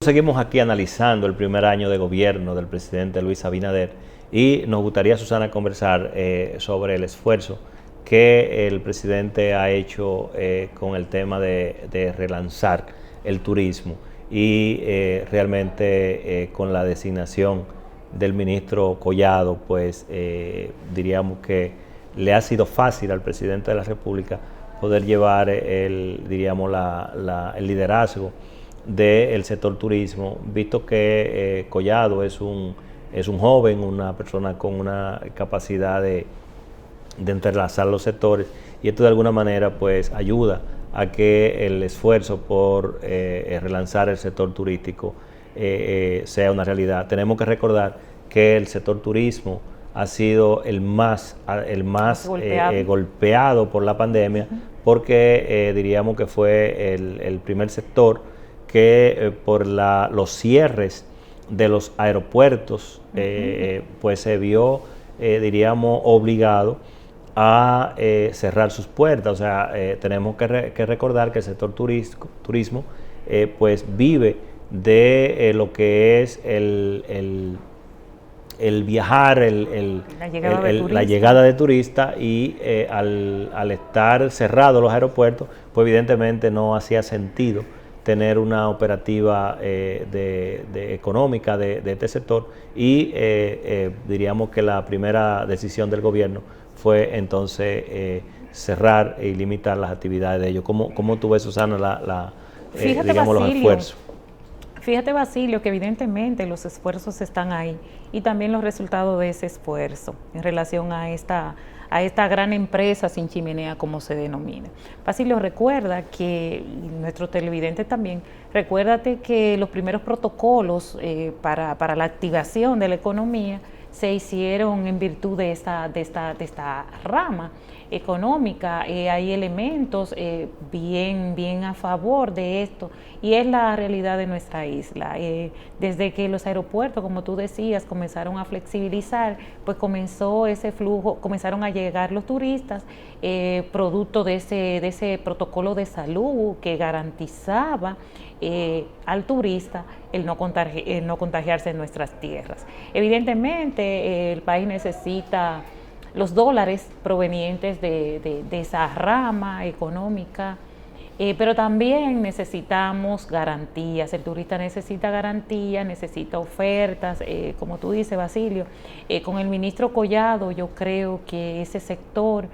Seguimos aquí analizando el primer año de gobierno del presidente Luis Abinader y nos gustaría, Susana, conversar sobre el esfuerzo que el presidente ha hecho con el tema de relanzar el turismo y realmente con la designación del ministro Collado, pues diríamos que le ha sido fácil al presidente de la República poder llevar el liderazgo del sector turismo, visto que Collado es un joven, una persona con una capacidad de entrelazar los sectores, y esto de alguna manera pues ayuda a que el esfuerzo por relanzar el sector turístico sea una realidad. Tenemos que recordar que el sector turismo ha sido el más golpeado por la pandemia, porque diríamos que fue el primer sector que por los cierres de los aeropuertos pues se vio, diríamos, obligado a cerrar sus puertas. O sea, tenemos que recordar que el sector turismo pues vive de lo que es el viajar, la llegada de turistas, y al estar cerrados los aeropuertos, pues evidentemente no hacía sentido tener una operativa económica de este sector, y diríamos que la primera decisión del gobierno fue entonces cerrar y limitar las actividades de ellos. ¿Cómo tú ves, Susana, digamos, los esfuerzos? Fíjate, Basilio, que evidentemente los esfuerzos están ahí y también los resultados de ese esfuerzo en relación a esta gran empresa sin chimenea, como se denomina. Basilio, recuerda que, y nuestro televidente también, recuérdate que los primeros protocolos para la activación de la economía se hicieron en virtud de esta rama económica. Hay elementos bien a favor de esto, y es la realidad de nuestra isla. Desde que los aeropuertos, como tú decías, comenzaron a flexibilizar, pues comenzó ese flujo, comenzaron a llegar los turistas, producto de ese protocolo de salud que garantizaba al turista el no contagiarse en nuestras tierras. Evidentemente, el país necesita los dólares provenientes de esa rama económica, pero también necesitamos garantías. El turista necesita garantías, necesita ofertas, como tú dices, Basilio. Con el ministro Collado yo creo que ese sector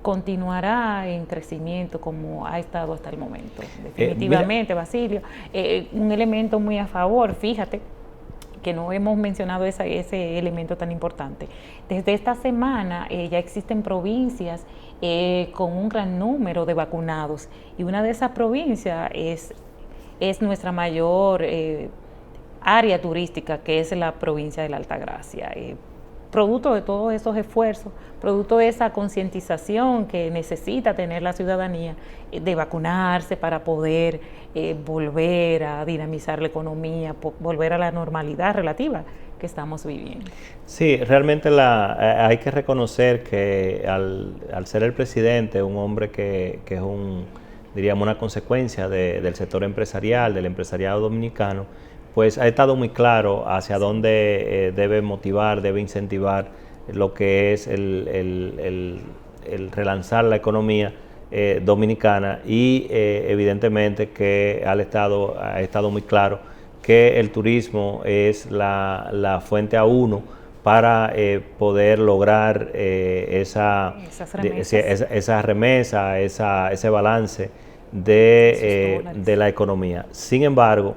continuará en crecimiento como ha estado hasta el momento. Definitivamente, Basilio. Un elemento muy a favor, fíjate, que no hemos mencionado ese elemento tan importante. Desde esta semana ya existen provincias con un gran número de vacunados, y una de esas provincias es nuestra mayor área turística, que es la provincia de la Altagracia. Producto de todos esos esfuerzos, producto de esa concientización que necesita tener la ciudadanía de vacunarse para poder volver a dinamizar la economía, volver a la normalidad relativa que estamos viviendo. Sí, realmente hay que reconocer que al ser el presidente un hombre que es diríamos, una consecuencia del sector empresarial, del empresariado dominicano, pues ha estado muy claro hacia dónde debe motivar, debe incentivar lo que es el relanzar la economía dominicana, y evidentemente que ha estado muy claro que el turismo es la fuente a uno para poder lograr esa remesa, ese balance de la economía. Sin embargo,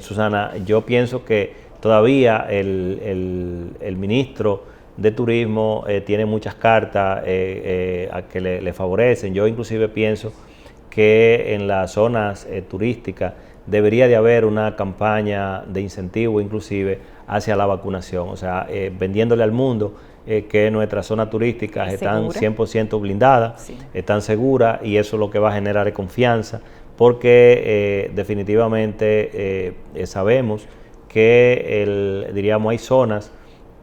Susana, yo pienso que todavía el ministro de Turismo tiene muchas cartas a que le favorecen. Yo inclusive pienso que en las zonas turísticas debería de haber una campaña de incentivo inclusive hacia la vacunación, o sea, vendiéndole al mundo que nuestras zonas turísticas están 100% blindadas, sí, están seguras, y eso es lo que va a generar confianza, porque definitivamente sabemos que diríamos, hay zonas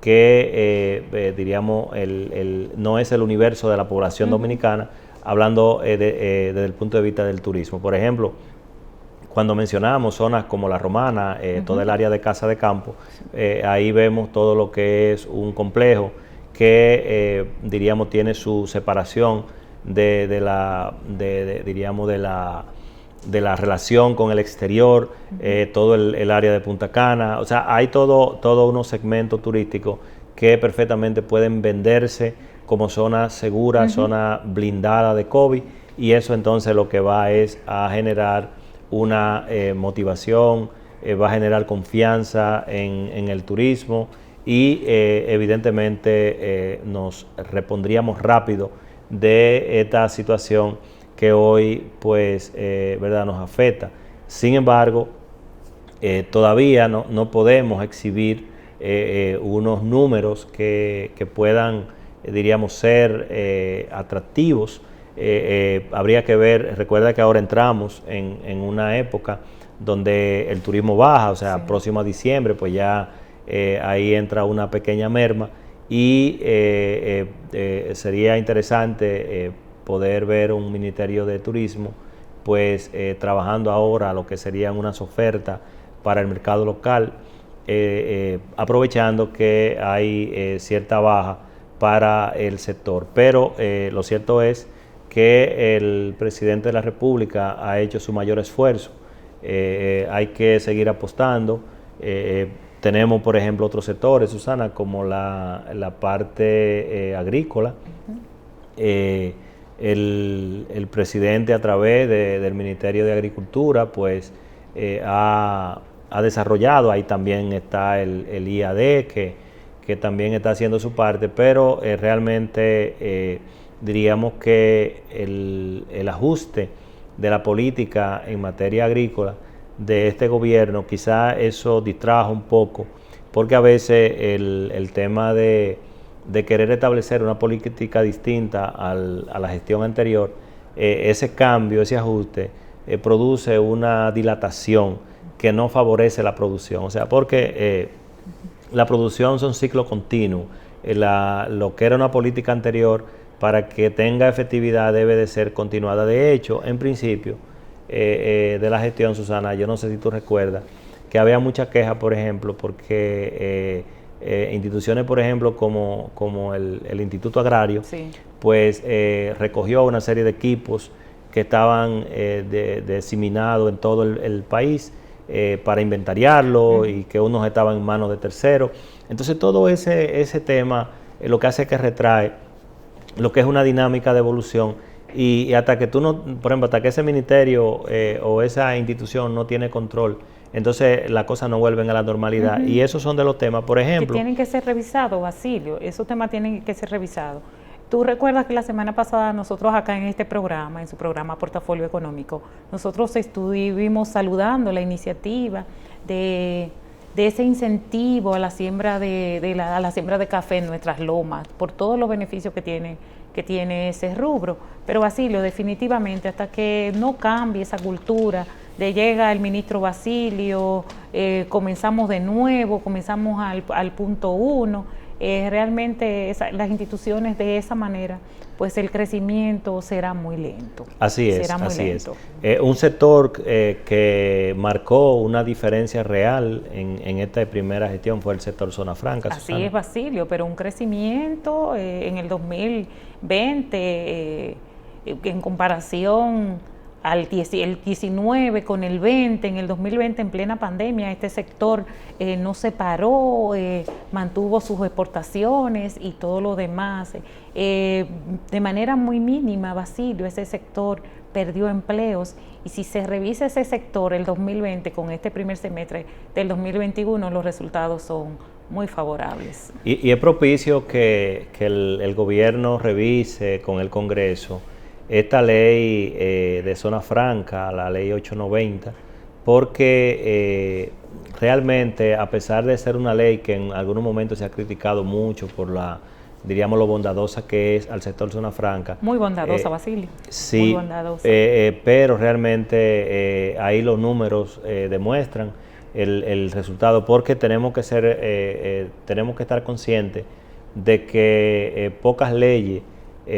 que diríamos no es el universo de la población dominicana, hablando desde el punto de vista del turismo. Por ejemplo, cuando mencionamos zonas como La Romana, toda el área de Casa de Campo, ahí vemos todo lo que es un complejo que, diríamos, tiene su separación diríamos, de la relación con el exterior, todo el área de Punta Cana. O sea, hay todo unos segmentos turísticos que perfectamente pueden venderse como zona segura, zona blindada de COVID, y eso entonces lo que va es a generar una motivación, va a generar confianza en el turismo y evidentemente nos repondríamos rápido de esta situación que hoy pues verdad nos afecta. Sin embargo, todavía no podemos exhibir unos números que puedan, diríamos, ser atractivos. Habría que ver, recuerda que ahora entramos en una época donde el turismo baja, o sea, sí, próximo a diciembre, pues ya ahí entra una pequeña merma y sería interesante poder ver un Ministerio de Turismo pues trabajando ahora lo que serían unas ofertas para el mercado local, aprovechando que hay cierta baja para el sector. Pero lo cierto es que el presidente de la República ha hecho su mayor esfuerzo. Hay que seguir apostando. Tenemos, por ejemplo, otros sectores, Susana, como la parte agrícola. El presidente, a través del Ministerio de Agricultura, pues ha desarrollado, ahí también está el IAD, que también está haciendo su parte, pero realmente diríamos que el ajuste de la política en materia agrícola de este gobierno, quizá eso distrajo un poco, porque a veces el tema de querer establecer una política distinta a la gestión anterior, ese cambio, ese ajuste, produce una dilatación que no favorece la producción. O sea, porque la producción son ciclos continuos. Lo que era una política anterior, para que tenga efectividad, debe de ser continuada. De hecho, en principio de la gestión, Susana, yo no sé si tú recuerdas, que había mucha queja, por ejemplo, porque instituciones, por ejemplo, como el Instituto Agrario, sí, pues recogió una serie de equipos que estaban diseminados en todo el país para inventariarlo, y que unos estaban en manos de terceros. Entonces todo ese tema lo que hace es que retrae lo que es una dinámica de evolución, y hasta que tú no, por ejemplo, hasta que ese ministerio o esa institución no tiene control, entonces las cosas no vuelven a la normalidad. Y esos son de los temas, por ejemplo, que tienen que ser revisados, Basilio. Esos temas tienen que ser revisados. Tú recuerdas que la semana pasada nosotros acá en este programa, en su programa Portafolio Económico, nosotros estuvimos saludando la iniciativa de ese incentivo a la siembra a la siembra de café en nuestras lomas, por todos los beneficios que tiene ese rubro. Pero Basilio, definitivamente, hasta que no cambie esa cultura de llega el ministro Basilio, comenzamos de nuevo, comenzamos al punto uno, realmente las instituciones de esa manera, pues el crecimiento será muy lento. Así es, así es. Un sector que marcó una diferencia real en esta primera gestión fue el sector Zona Franca. Así Susana. Es, Basilio, pero un crecimiento en el 2020 en comparación el 19 con el 20, en el 2020 en plena pandemia, este sector no se paró, mantuvo sus exportaciones y todo lo demás. De manera muy mínima, Basilio, ese sector perdió empleos, y si se revisa ese sector el 2020 con este primer semestre del 2021, los resultados son muy favorables. Y es propicio que el gobierno revise con el Congreso esta ley de zona franca, la ley 890, porque realmente, a pesar de ser una ley que en algunos momentos se ha criticado mucho por diríamos, lo bondadosa que es al sector zona franca. Muy bondadosa, Basilio. Sí, muy bondadosa. Pero realmente ahí los números demuestran el resultado, porque tenemos que estar conscientes de que pocas leyes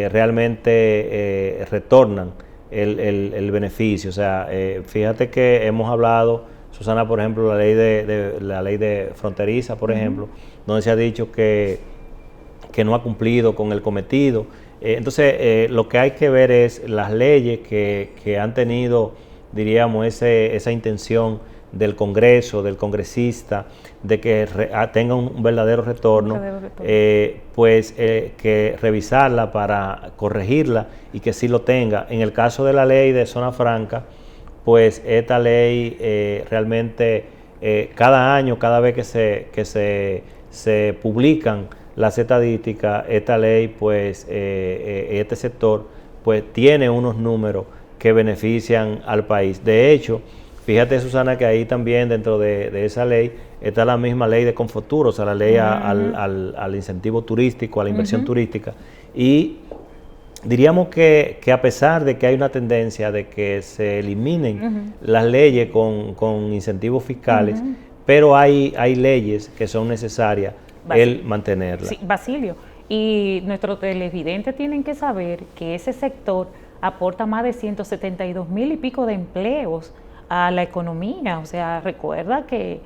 realmente retornan el beneficio. O sea, fíjate que hemos hablado, Susana, por ejemplo, la ley de fronteriza, por ejemplo, donde se ha dicho que no ha cumplido con el cometido. Entonces, lo que hay que ver es las leyes que han tenido, diríamos, esa intención del Congreso, del congresista, de que tenga un verdadero retorno, que revisarla para corregirla y que sí lo tenga. En el caso de la ley de zona franca, pues esta ley realmente cada año, cada vez que se publican las estadísticas, esta ley, pues este sector, pues tiene unos números que benefician al país. De hecho, fíjate, Susana, que ahí también dentro de esa ley está la misma ley de Confuturo, o sea, la ley al incentivo turístico, a la inversión turística. Y diríamos que a pesar de que hay una tendencia de que se eliminen las leyes con incentivos fiscales, pero hay leyes que son necesarias el mantenerlas. Sí, Basilio, y nuestros televidentes tienen que saber que ese sector aporta más de 172,000 y pico de empleos a la economía. O sea, recuerda que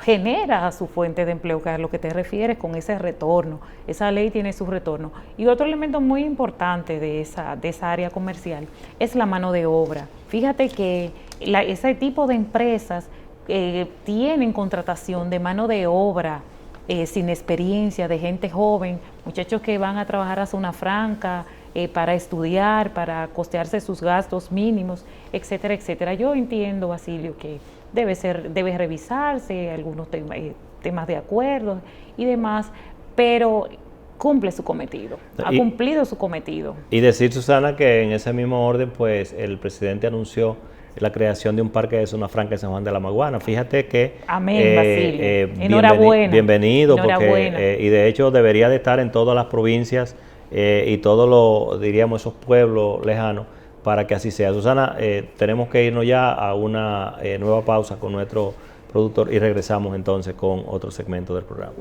genera su fuente de empleo, que es a lo que te refieres con ese retorno. Esa ley tiene su retorno. Y otro elemento muy importante de esa área comercial es la mano de obra. Fíjate que ese tipo de empresas tienen contratación de mano de obra sin experiencia, de gente joven, muchachos que van a trabajar a zona franca, para estudiar, para costearse sus gastos mínimos, etcétera, etcétera. Yo entiendo, Basilio, que debe revisarse algunos temas de acuerdos y demás, pero cumple su cometido, ha cumplido su cometido. Y decir, Susana, que en ese mismo orden, pues el presidente anunció la creación de un parque de zona franca en San Juan de la Maguana. Fíjate que... Amén, Basilio. Enhorabuena. Bienvenido, Enhorabuena. Porque, y de hecho debería de estar en todas las provincias y todos diríamos, esos pueblos lejanos, para que así sea. Susana, tenemos que irnos ya a una nueva pausa con nuestro productor y regresamos entonces con otro segmento del programa.